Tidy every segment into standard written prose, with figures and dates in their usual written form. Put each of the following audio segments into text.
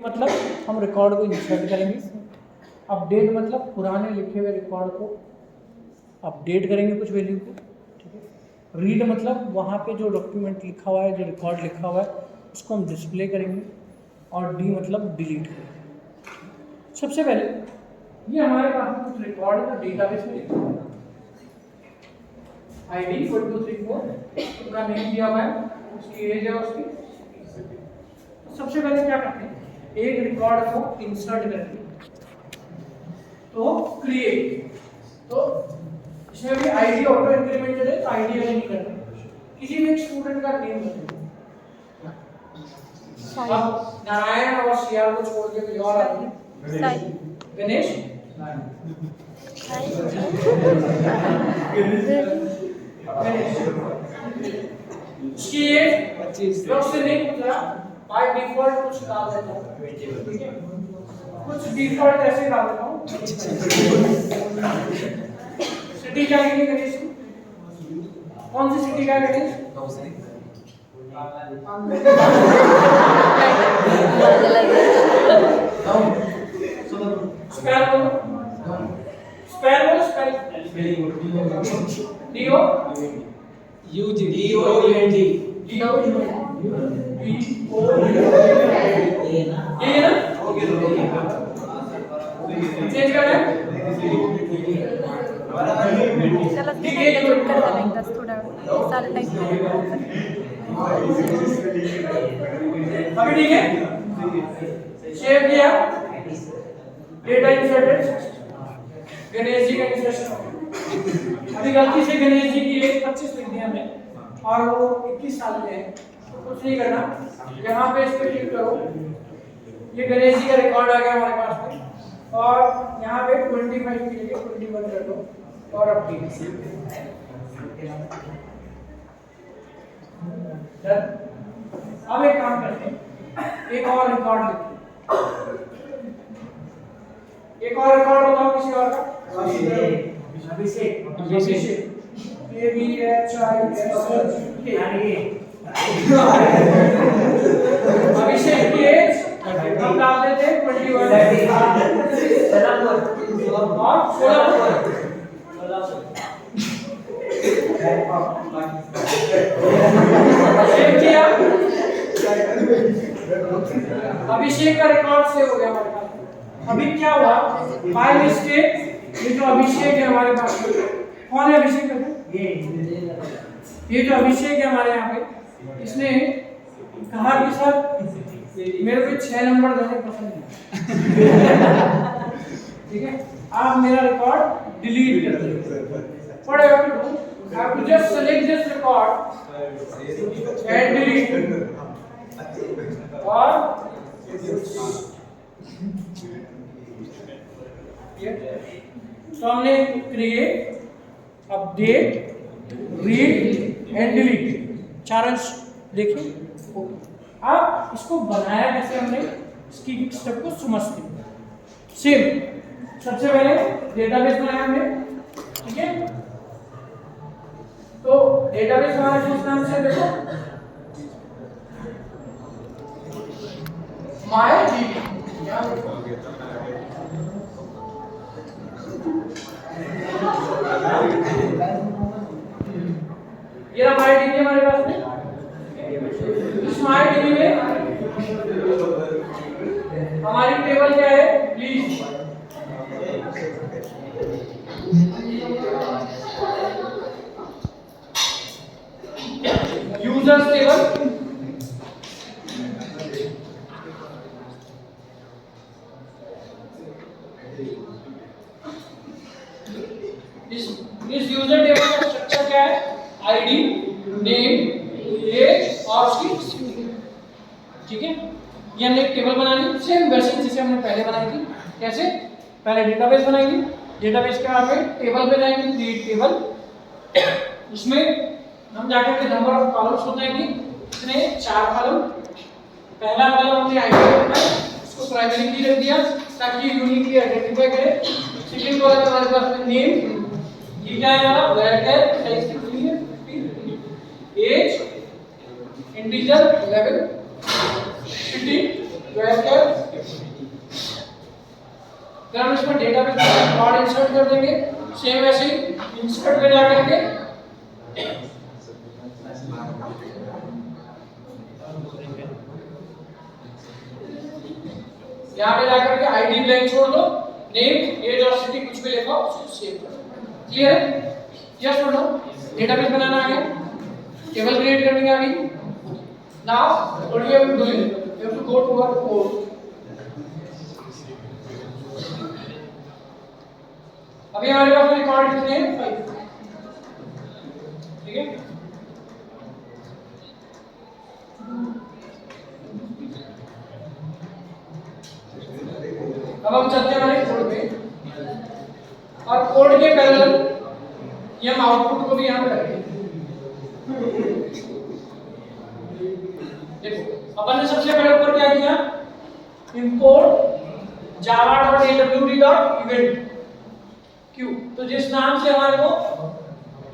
मतलब हम रिकॉर्ड को इंसर्ट करेंगे। अपडेट मतलब पुराने लिखे हुए रिकॉर्ड को अपडेट करेंगे कुछ वैल्यू को, ठीक है। रीड मतलब वहाँ पे जो डॉक्यूमेंट लिखा हुआ है, जो रिकॉर्ड लिखा हुआ है, उसको हम डिस्प्ले करेंगे। और डी मतलब डिलीट करेंगे। सबसे पहले ये हमारे पास में कुछ रिकॉर्ड का डेटाबेस में लिखा हुआ है, ID 1234 का नेम दिया हुआ है, उसकी एज है उसकी। सबसे पहले क्या करते हैं, एक रिकॉर्ड को इंसर्ट करके तो क्रिएट, तो इसमें भी आईडी ऑटो इंक्रीमेंटेड है, तो आईडी नहीं करना, किसी भी एक स्टूडेंट का नेम बताइए। अब नारायण और सियाल को छोड़ के कोई और आदमी, गणेश उसकी एज 25, उससे नहीं पूछ रहा, बाय डिफॉल्ट कुछ डाल देता हूं, ठीक है, कुछ डिफॉल्ट ऐसे डाल देता हूं। सिटी क्या लिखेंगे गणेश, कौन सी सिटी का है गणेश? स्पेल बोलो, स्पेल बोलो, स्पेल डीओ यूजी डीओयूएनडी ये ना चेंज कर रहे हैं। चलो ठीक है, जोड़ कर देंगे 10 थोड़ा सारा टाइप अभी ठीक है, सेव किया, डेटा इंसर्टेड, गणेश जी का इंसर्शन हो गया। अभी गलती से गणेश जी की एज 25 लिख दिया हमने और वो 21 साल के हैं, तो कुछ नहीं करना, यहाँ पे इस पे क्लिक करो, ये गणेश जी का रिकॉर्ड आ गया हमारे पास में, और यहाँ पे 25 की जगह 21 कर दो और अपडेट। अब एक काम करते हैं, एक और रिकॉर्ड लिखते हैं, एक और रिकॉर्ड बताओ किसी और का। अभिषेक अभिषेक की एज हम डाल देते हैं 21 और 16। सेव किया, अभिषेक का रिकॉर्ड सेव हो गया हमारे पास। अभी क्या हुआ, बाय मिस्टेक ये जो अभिषेक है हमारे पास, कौन है अभिषेक? ये जो अभिषेक है हमारे यहाँ पे, इसने कहा कि सर मेरे को 6 नंबर देने पसंद है, ठीक है, आप मेरा रिकॉर्ड डिलीट कर दीजिए। What I have to do, I have to just select this record and delete, और तो हमने create, update, read and delete 4 अंश देखें। अब इसको बनाया कैसे हमने, इसकी स्टेप को समझते हैं। सेम सबसे पहले डेटाबेस बनाया हमने, ठीक है, तो डेटाबेस हमारा किस नाम से, देखो MyDB, ये रहा MyDB हमारे पास में। इस MyDB में हमारी टेबल क्या है, प्लीज यूजर्स टेबल, इस यूजर टेबल का स्ट्रक्चर क्या है, आईडी, नेम, एज और उसकी, ठीक है, ये हमने एक टेबल बना ली, सेम वैसे जैसे हमने पहले बनाई थी। कैसे, पहले डेटाबेस बनाएंगे, डेटाबेस के बाद में टेबल पे जाएंगे, क्रिएट टेबल, उसमें हम जाकर के नंबर ऑफ कॉलम्स बताएंगे, इसने 4 कॉलम, पहला कॉलम हमने आईडी रखा है, इसको प्राइमरी की रख दिया ताकि यूनिकली आइडेंटिफाई करे। सेकंड कॉलम हमारे पास में नेम, ये क्या है हमारा, वैल्यू साइज कितनी है 50, एज इंटीजर 11, सिटी वैल्यू फिर हम इसमें डेटाबेस में रिकॉर्ड इंसर्ट कर देंगे। सेम वैसे ही इंसर्ट पे जा करके यहाँ पे जाकर के आईडी ब्लैंक छोड़ दो, नेम एज और सिटी कुछ भी लिखो, सेव कर दो। क्लियर है? यस और नो? डेटाबेस बनाना आ गया, टेबल क्रिएट करनी आ गई। Now what you have to do, you have to go to our code. अभी हमारे पास रिकॉर्ड कितने हैं? 5। ठीक है, अब हम चलते हैं हमारे कोड पे, और कोड के पैरेलल ये हम आउटपुट को भी यहां पे रखेंगे। देखो अपन ने सबसे पहले ऊपर क्या किया, इंपोर्ट java.awt.event क्यू। तो जिस नाम से हमारे को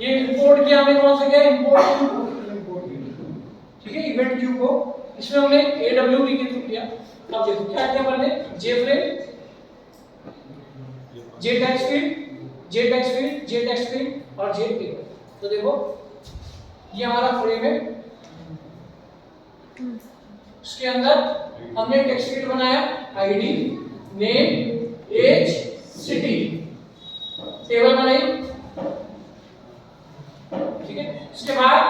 ये इंपोर्ट किया, हमने कौन सा किया, इंपोर्ट क्यू, ठीक है, इवेंट क्यू को, इसमें हमने awt के थ्रू किया। अब देखो क्या किया हमने, jframe, jTextField और jTable। तो देखो ये हमारा फ्रेम है, इसके अंदर हमने टेक्स्ट फील्ड बनाया, ID, name, age, city, table बनाई। ठीक है, इसके बाद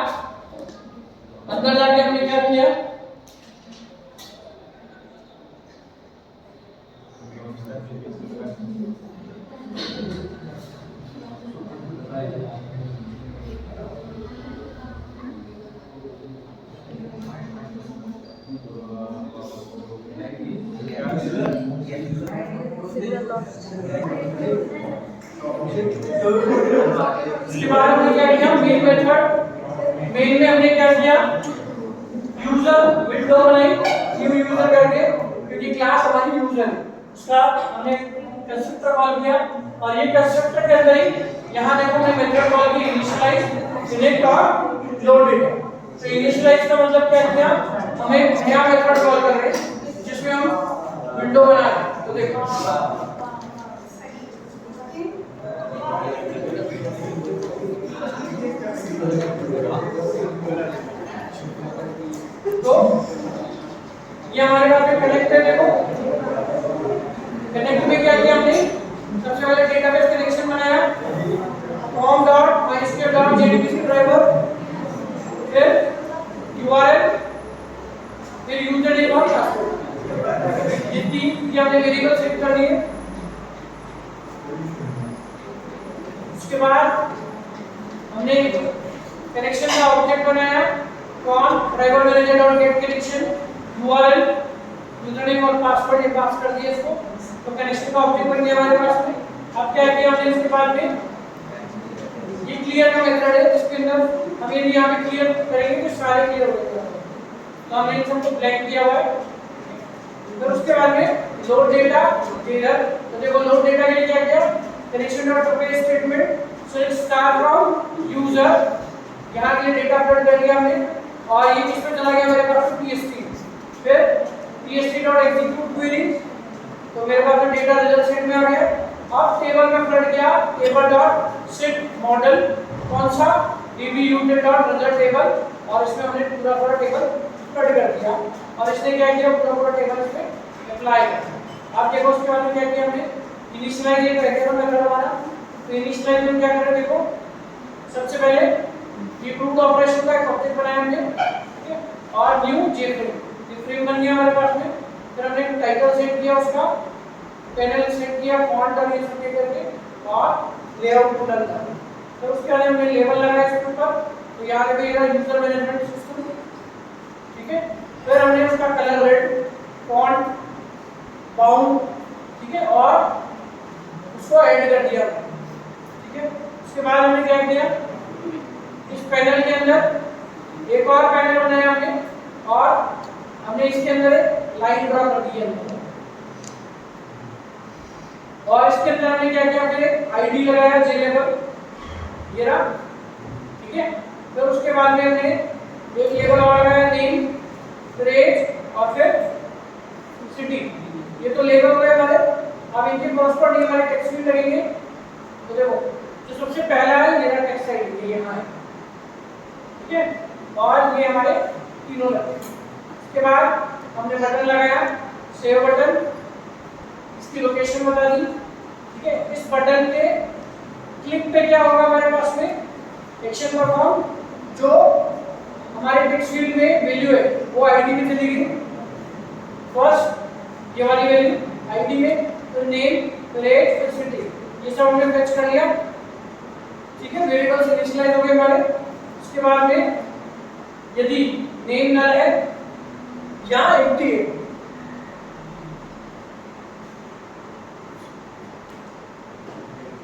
अंदर जाके हमने क्या किया, इसके बाद हमने क्या किया, मेन मेथड, मेन में हमने क्या किया, यूजर विंडो बनाई, न्यू यूजर करके, क्योंकि क्लास हमारी यूजर है, उसका हमने कंस्ट्रक्टर कॉल किया। और ये कंस्ट्रक्टर के अंदर ही यहाँ देखो हमने मेथड कॉल की, इनिशियलाइज, सिलेक्ट और लोड डेटा। तो इनिशियलाइज का मतलब क्या किया, हमें नया मेथड कॉल कर रहे हैं जिसमें हम विंडो बना रहे हैं। तो देखो तो ये हमारे पास में कनेक्ट है। देखो कनेक्ट में क्या किया हमने, सबसे पहले डेटाबेस कनेक्शन बनाया, com.mysql.jdbc ड्राइवर, फिर URL, फिर यूजर नेम और पासवर्ड, ये तीन हमने वेरिएबल सेट कर दिए। उसके बाद हमने कनेक्शन का ऑब्जेक्ट बनाया, कौन, driver manager dot get connection, URL, user name और पासवर्ड, ये पास कर दिया इसको। तो कनेक्शन का ऑब्जेक्ट बन गया हमारे पास में। अब क्या किया हमने इसके बाद में, ये क्लियर का मेथड है जिसके अंदर हम यदि यहाँ पे क्लियर करेंगे तो सारे क्लियर हो जाएंगे। तो हमने इन सबको ब्लैंक किया हुआ है। फिर उसके बाद में लोड डेटा इधर, तो देखो लोड डेटा के लिए क्या किया, connection dot appear statement, so it start from user, यहाँ के लिए डेटा अपलोड कर दिया हमने, और ये किस पे चला गया मेरे पास, PHP। फिर PHP.execute query, तो मेरे पास में डेटा रिजल्ट सेट में आ गया। अब टेबल में फ्लड किया, table.set मॉडल, कौन सा, dbutil.result टेबल, और इसमें हमने पूरा टेबल फ्लड कर दिया। और इसने क्या किया, पूरा टेबल इसमें अप्लाई कर। अब देखो उसके बाद में क्या किया हमने, इनिशियलाइज एक वेरिएबल मेथड बनाया। तो इनिशियलाइज में क्या करें, देखो सबसे पहले ये प्रूफ ऑपरेशन का एक ऑब्जेक्ट बनाया हमने, ठीक है, और न्यू jframe, ये फ्रेम बन गया हमारे पास में। फिर हमने टाइटल सेट किया, उसका पैनल सेट किया, फॉन्ट और ये सब करके, और लेआउट को डन कर। फिर उसके बाद हमने लेबल लगाया इसके ऊपर, तो यहाँ पे मेरा यूजर मैनेजमेंट सिस्टम, ठीक है। फिर हमने उसका कलर रेड, फॉन्ट, बाउंड, ठीक है, और उसको ऐड कर दिया, ठीक है। उसके बाद हमने क्या किया, इस पैनल के अंदर एक और पैनल बनाया हमने, और हमने इसके अंदर एक लाइन ड्रा कर दी है, और इसके अंदर हमने क्या किया, हमने आईडी लगाया JLabel, ये रहा, ठीक है। फिर उसके बाद में हमने एक लेबल और लगाया, नेम, फिर एज और फिर सिटी। ये तो लेबल हो गए हमारे। अब इनके कॉरस्पॉन्डिंग हमारे टेक्स्ट फील्ड लगेंगे। तो देखो जो सबसे पहला है मेरा टेक्स्ट आईडी ये यहाँ है, ठीक है, और ये हमारे तीनों लगे। इसके बाद हमने बटन लगाया, सेव बटन, इसकी लोकेशन बता दी, ठीक है। इस बटन के क्लिक पे क्या होगा हमारे पास में एक्शन परफॉर्म, जो हमारे टेक्स्ट फील्ड में वैल्यू है वो आईडी में चलेगी। फर्स्ट ये वाली वैल्यू आईडी में, तो नेम, फिर एज, फिर सिटी, ये सब हमने फेच कर लिया, ठीक है। वेरिएबल्स इनिशियलाइज हो गए हमारे। उसके बाद में यदि नेम नल है या एम्प्टी है,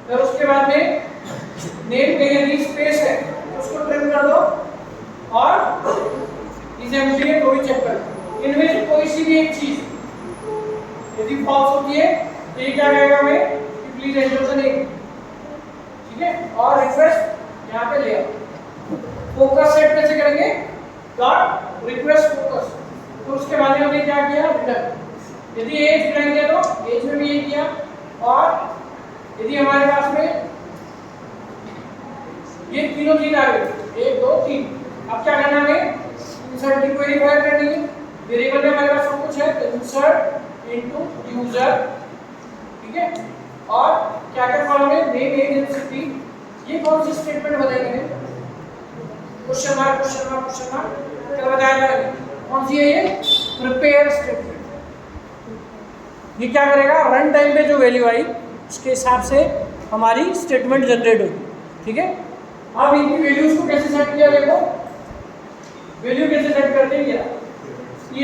फिर उसके बाद में नेम में यदि स्पेस है तो उसको ट्रिम कर दो, और इस एम्प्टी है तो भी चेक कर दो। इनमें से कोई सी भी एक चीज यदि फॉल्स होती है तो ये क्या कहेगा हमें कि प्लीज एंटर द नेम, ठीक है। और रिक्वेस्ट यहाँ पे ले आओ, फोकस सेट में से करेंगे डॉट रिक्वेस्ट फोकस। तो उसके बाद हमने क्या किया, रिटर्न। यदि एज ब्लैंक है तो एज में भी ये किया, और यदि हमारे पास में ये तीनों चीज आ गई 1 2 3, अब क्या करना है, इंसर्ट की क्वेरी फायर करनी है। वेरिएबल में हमारे पास सब कुछ है, तो इंसर्ट इनटू यूजर, ठीक है। और क्या क्या कॉलम है, नेम, एज एंड सिटी। ये कौन सी स्टेटमेंट बताएंगे, question mark question mark question mark, क्या बताया जाएगा, कौन सी है ये, प्रिपेयर स्टेटमेंट। ये क्या करेगा, रन टाइम पे जो वैल्यू आई उसके हिसाब से हमारी स्टेटमेंट जनरेट होगी, ठीक है। अब इनकी वैल्यूज को कैसे सेट किया, देखो वैल्यू कैसे सेट करते हैं, ये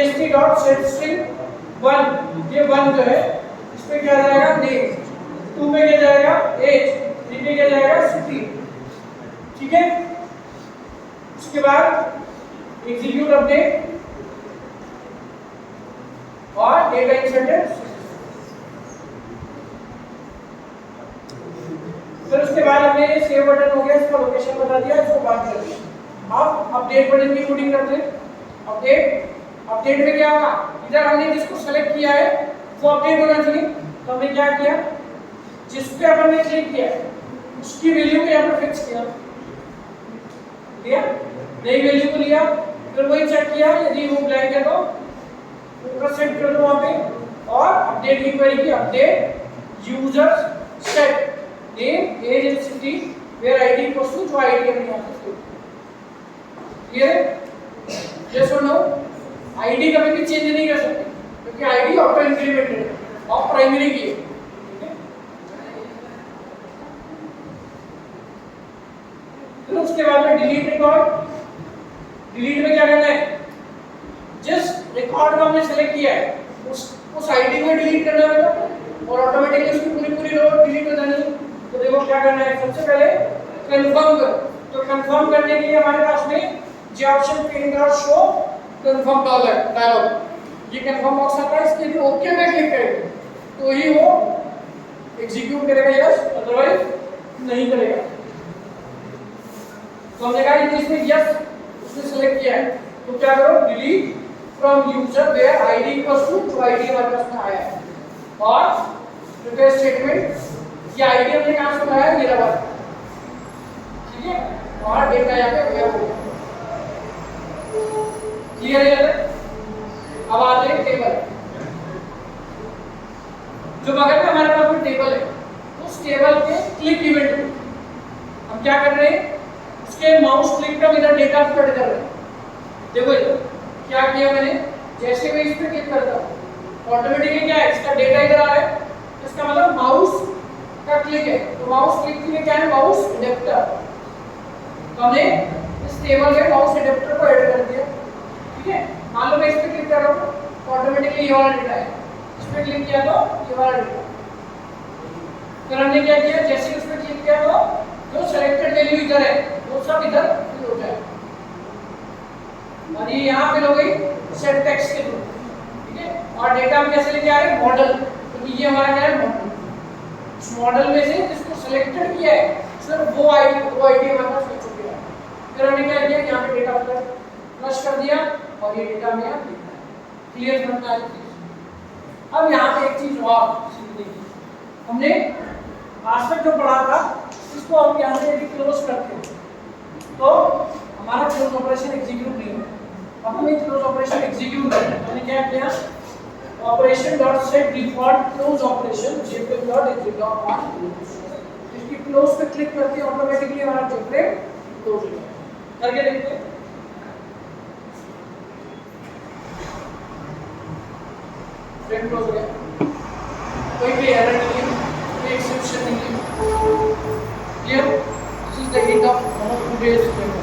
est.setString 1, ये 1 जो है इस पे क्या जाएगा नेम, 2 पे क्या जाएगा एज, 3 पे क्या जाएगा सिटी, ठीक है। उसके बाद एग्जीक्यूट अपडेट और डेटा इंसर्टेड। फिर उसके बाद हमने सेव बटन हो गया, इसका लोकेशन बता दिया, इसको बंद कर दिया। अब अपडेट बटन की कोडिंग करते हैं। अपडेट में क्या होगा, इधर हमने जिसको सेलेक्ट किया है वो अपडेट होना चाहिए, तो हमने क्या किया, जिस पे अपन ने क्लिक किया उसकी वैल्यू को यहाँ पे फिक्स किया, नई वैल्यू को लिया, फिर वही चेक किया, यदि वो ब्लैंक है तो ऊपर सेट कर दो वहाँ पे, और अपडेट की क्वेरी की update user set name, age and city where ID equals to जो आईडी हमने यहाँ पे क्लियर है, यस और नो। आईडी कभी भी चेंज नहीं कर सकते क्योंकि आईडी ऑटो इंक्रीमेंटेड है और प्राइमरी की है, ठीक है। फिर उसके बाद में डिलीट रिकॉर्ड। डिलीट में क्या करना है, जिस रिकॉर्ड को हमने सेलेक्ट किया है उस आईडी को डिलीट करना है और ऑटोमेटिकली उसकी पूरी रो डिलीट हो जानी है। तो देखो क्या करना है, सबसे पहले कंफर्म करो। तो कंफर्म करने के लिए हमारे पास में जो ऑप्शन पिन और शो कंफर्म डायलॉग, ये कंफर्म बॉक्स आता है, इसके लिए ओके में क्लिक करेंगे तो ही वो एग्जीक्यूट करेगा यस, अदरवाइज नहीं करेगा। तो हमने कहा कि इसमें यस उसने सेलेक्ट किया है, तो क्या करो, delete from user where ID equals to जो आईडी हमारे पास में आया है, और प्रिपेयर स्टेटमेंट, ये आईडी हमने कहां से उठाया, मेरा वाला, ठीक है, और डेटा यहाँ पे गया हो, क्लियर है। अब आते हैं टेबल। जो बगल में हमारे पास में टेबल है, उस टेबल के क्लिक इवेंट में हम क्या कर रहे हैं, उसके माउस क्लिक पे इधर डेटा स्प्रेड कर रहे हैं। देखो इधर क्या किया मैंने, जैसे मैं इस पे क्लिक करता हूं ऑटोमेटिकली क्या है, इसका डेटा इधर आ रहा है, इसका मतलब माउस का क्लिक है। तो माउस क्लिक के लिए क्या है, माउस एडेप्टर। तो हमने इस टेबल में माउस एडेप्टर को ऐड कर दिया, ठीक है। मान लो मैं इस पे क्लिक कर रहा हूं तो ऑटोमेटिकली ये वाला डेटा है, इस पे क्लिक किया तो ये वाला डेटा। फिर हमने क्या किया, जैसे ही उस पे क्लिक किया तो जो सिलेक्टेड वैल्यू इधर है वो सब इधर फिल हो जाएगा, और ये यहाँ फिल हो गई सेट टेक्स्ट के थ्रू, ठीक है। और डेटा हम कैसे लेके आ रहे हैं, मॉडल, क्योंकि ये हमारा क्या है मॉडल। इस मॉडल में से जिसको सिलेक्टेड किया है सिर्फ वो आईडी हमारे पास फिक्स हो गया। फिर हमने क्या किया, यहाँ पे डेटा फ्लश कर दिया और ये डेटा में आप देखना है, क्लियर समझ में आ रही है। अब यहाँ पे एक चीज और सीखने की, हमने आज तक जो पढ़ा था इसको हम यहाँ से यदि क्लोज करते हैं तो हमारा क्लोज ऑपरेशन एग्जीक्यूट नहीं होगा। अब हमें क्लोज ऑपरेशन एग्जीक्यूट करना है। हमने क्या किया, operation dot set default close operation JFrame dot execute on, इसकी क्लोज पे क्लिक करते हैं ऑटोमेटिकली हमारा जेफ्रेम क्लोज हो जाएगा। करके देखते हैं। फ्रेम क्लोज हो गया, कोई भी एरर नहीं है, कोई एक्सेप्शन नहीं है। Here, this is the end of our today's lecture.